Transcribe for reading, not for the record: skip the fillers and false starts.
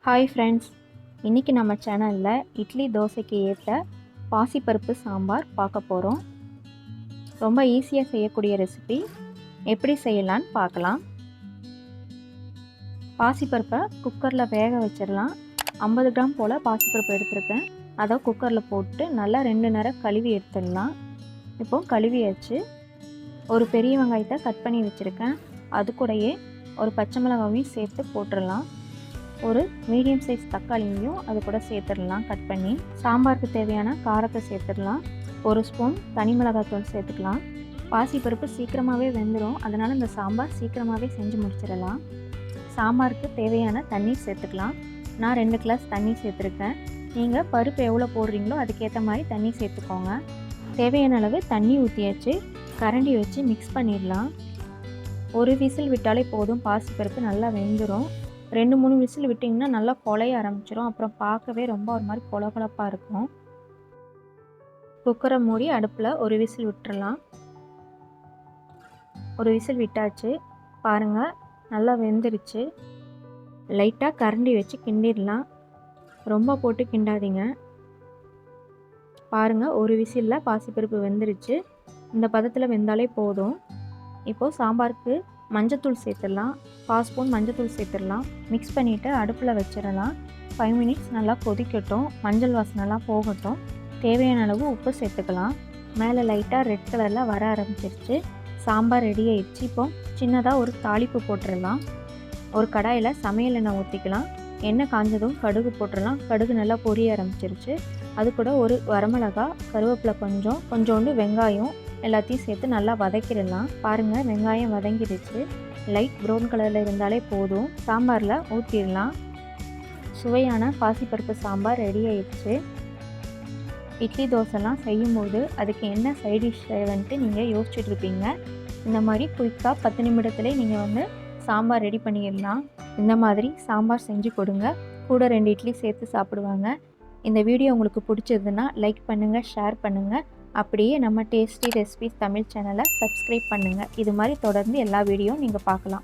Hi friends, இன்றைக்கி நம்ம சேனலில் இட்லி தோசைக்கு ஏற்ற பாசிப்பருப்பு சாம்பார் பார்க்க போகிறோம். ரொம்ப ஈஸியாக செய்யக்கூடிய ரெசிபி. எப்படி செய்யலான்னு பார்க்கலாம். பாசிப்பருப்பை குக்கரில் வேக வச்சிடலாம். 50 கிராம் போல் பாசிப்பருப்பு எடுத்திருக்கேன். அதை குக்கரில் போட்டு நல்லா 2 நேரம் கழுவி எடுத்துடலாம். இப்போது கழுவியாச்சு. ஒரு பெரிய வெங்காயத்தை கட் பண்ணி வச்சுருக்கேன். அது கூடயே ஒரு பச்சை மிளகாவையும் சேர்த்து போட்டுடலாம். ஒரு மீடியம் சைஸ் தக்காளியையும் அது கூட சேர்த்துடலாம் கட் பண்ணி. சாம்பாருக்கு தேவையான காரத்தை சேர்த்துடலாம். ஒரு ஸ்பூன் தனி மிளகாத்தூள் சேர்த்துக்கலாம். பாசிப்பருப்பு சீக்கிரமாகவே வெந்துடும், அதனால் இந்த சாம்பார் சீக்கிரமாகவே செஞ்சு முடிச்சிடலாம். சாம்பாருக்கு தேவையான தண்ணீர் சேர்த்துக்கலாம். நான் 2 கிளாஸ் தண்ணி சேர்த்துருக்கேன். நீங்கள் பருப்பு எவ்வளோ போடுறீங்களோ அதுக்கேற்ற மாதிரி தண்ணி சேர்த்துக்கோங்க. தேவையான அளவு தண்ணி ஊற்றியாச்சு. கரண்டி வச்சு மிக்ஸ் பண்ணிடலாம். ஒரு விசில் விட்டாலே போதும், பாசிப்பருப்பு நல்லா வெந்துடும். 2-3 விசில் விட்டிங்கன்னா நல்லா குழைய ஆரம்பிச்சிடும். அப்புறம் பார்க்கவே ரொம்ப ஒரு மாதிரி கொலகொலப்பாக இருக்கும். குக்கரை மூடி அடுப்பில் ஒரு விசில் விட்டுறலாம். ஒரு விசில் விட்டாச்சு. பாருங்கள், நல்லா வெந்துருச்சு. லைட்டாக கரண்டி வச்சு கிண்டிடலாம். ரொம்ப போட்டு கிண்டாதீங்க. பாருங்கள், ஒரு விசிலில் பாசிப்பருப்பு வெந்துருச்சு. இந்த பதத்தில் வெந்தாலே போதும். இப்போது சாம்பாருக்கு மஞ்சத்தூள் சேர்த்துடலாம். 1/4 ஸ்பூன் மஞ்சத்தூள் சேர்த்துடலாம். மிக்ஸ் பண்ணிவிட்டு அடுப்பில் வச்சிடலாம். 5 மினிட்ஸ் நல்லா கொதிக்கட்டும். மஞ்சள் வாசனைலாம் போகட்டும். தேவையான அளவு உப்பு சேர்த்துக்கலாம். மேலே லைட்டாக ரெட் கலரில் வர ஆரம்பிச்சிருச்சு. சாம்பார் ரெடி ஆயிடுச்சு. இப்போ சின்னதாக ஒரு தாளிப்பு போட்டுடலாம். ஒரு கடாயில் சமையல் எண்ணெய் ஊற்றிக்கலாம். எண்ணெய் காஞ்சதும் கடுகு போட்டுடலாம். கடுகு நல்லா பொரிய ஆரம்பிச்சிருச்சு. அது கூட ஒரு வரமிளகா, கருவேப்பிலை கொஞ்சோண்டு வெங்காயம் எல்லாத்தையும் சேர்த்து நல்லா வதக்கிடலாம். பாருங்கள், வெங்காயம் வதங்கிடுச்சு. லைட் ப்ரௌன் கலரில் இருந்தாலே போதும். சாம்பாரில் ஊற்றிடலாம். சுவையான பாசிப்பருப்பு சாம்பார் ரெடி ஆயிடுச்சு. இட்லி தோசைலாம் செய்யும்போது அதுக்கு என்ன சைட் டிஷ் செய்வேன்ட்டு நீங்கள் யோசிச்சுட்டு இருப்பீங்க. இந்த மாதிரி குயிக்காக 10 நிமிடத்துலேயே நீங்கள் சாம்பார் ரெடி பண்ணிடலாம். இந்த மாதிரி சாம்பார் செஞ்சு கொடுங்க. கூட 2 இட்லி சேர்த்து சாப்பிடுவாங்க. இந்த வீடியோ உங்களுக்கு பிடிச்சதுன்னா லைக் பண்ணுங்கள், ஷேர் பண்ணுங்கள். அப்படியே நம்ம டேஸ்டி ரெசிபிஸ் தமிழ் சேனலை சப்ஸ்கிரைப் பண்ணுங்கள். இது மாதிரி தொடர்ந்து எல்லா வீடியோவும் நீங்கள் பார்க்கலாம்.